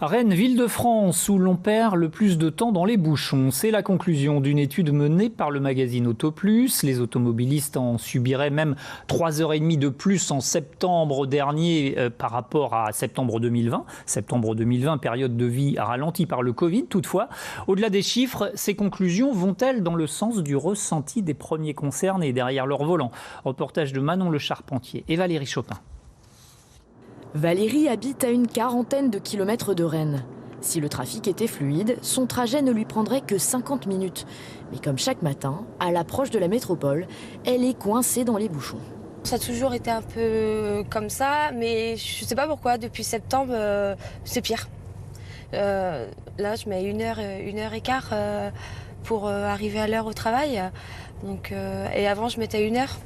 Rennes, ville de France, où l'on perd le plus de temps dans les bouchons. C'est la conclusion d'une étude menée par le magazine Autoplus. Les automobilistes en subiraient même 3h30 de plus en septembre dernier par rapport à septembre 2020. Septembre 2020, période de vie ralentie par le Covid. Toutefois, au-delà des chiffres, ces conclusions vont-elles dans le sens du ressenti des premiers concernés derrière leur volant? Reportage de Manon Le Charpentier et Valérie Chopin. Valérie habite à une quarantaine de kilomètres de Rennes. Si le trafic était fluide, son trajet ne lui prendrait que 50 minutes. Mais comme chaque matin, à l'approche de la métropole, elle est coincée dans les bouchons. Ça a toujours été un peu comme ça, mais je ne sais pas pourquoi, depuis septembre, c'est pire. Là, je mets une heure et quart pour arriver à l'heure au travail. Et avant, je mettais 1 heure.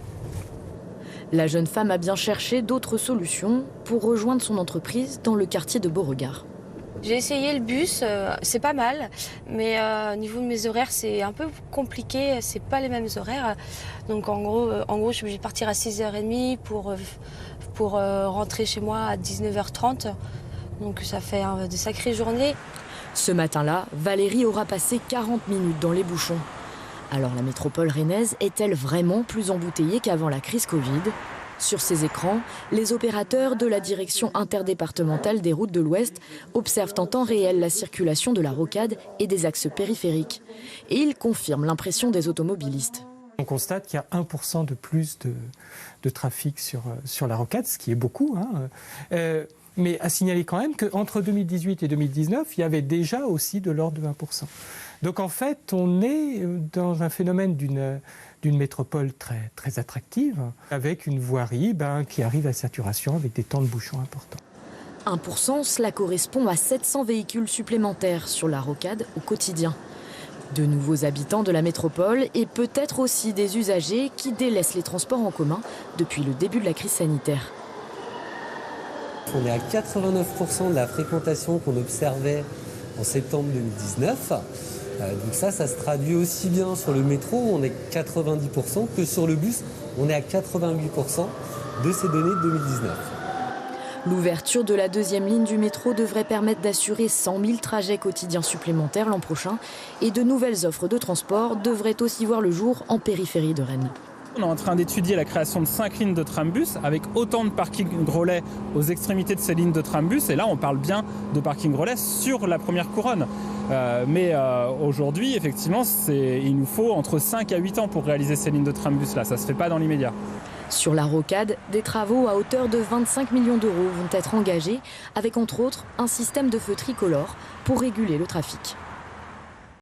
La jeune femme a bien cherché d'autres solutions pour rejoindre son entreprise dans le quartier de Beauregard. J'ai essayé le bus, c'est pas mal, mais au niveau de mes horaires, c'est un peu compliqué, c'est pas les mêmes horaires. Donc en gros, je suis obligée de partir à 6h30 pour rentrer chez moi à 19h30. Donc ça fait des sacrées journées. Ce matin-là, Valérie aura passé 40 minutes dans les bouchons. Alors la métropole rennaise est-elle vraiment plus embouteillée qu'avant la crise Covid ? Sur ces écrans, les opérateurs de la direction interdépartementale des routes de l'Ouest observent en temps réel la circulation de la rocade et des axes périphériques. Et ils confirment l'impression des automobilistes. On constate qu'il y a 1% de plus de trafic sur la rocade, ce qui est beaucoup. Mais à signaler quand même qu'entre 2018 et 2019, il y avait déjà aussi de l'ordre de 1%. Donc en fait, on est dans un phénomène d'une métropole très, très attractive, avec une voirie qui arrive à saturation avec des temps de bouchons importants. 1%, cela correspond à 700 véhicules supplémentaires sur la rocade au quotidien. De nouveaux habitants de la métropole et peut-être aussi des usagers qui délaissent les transports en commun depuis le début de la crise sanitaire. On est à 89% de la fréquentation qu'on observait en septembre 2019. Donc ça se traduit aussi bien sur le métro, on est 90%, que sur le bus, on est à 88% de ces données de 2019. L'ouverture de la deuxième ligne du métro devrait permettre d'assurer 100 000 trajets quotidiens supplémentaires l'an prochain et de nouvelles offres de transport devraient aussi voir le jour en périphérie de Rennes. On est en train d'étudier la création de 5 lignes de trambus avec autant de parkings relais aux extrémités de ces lignes de trambus. Et là, on parle bien de parking relais sur la première couronne. Mais aujourd'hui, effectivement, il nous faut entre 5 à 8 ans pour réaliser ces lignes de trambus. Là, ça ne se fait pas dans l'immédiat. Sur la rocade, des travaux à hauteur de 25 millions d'euros vont être engagés, avec entre autres un système de feux tricolores pour réguler le trafic.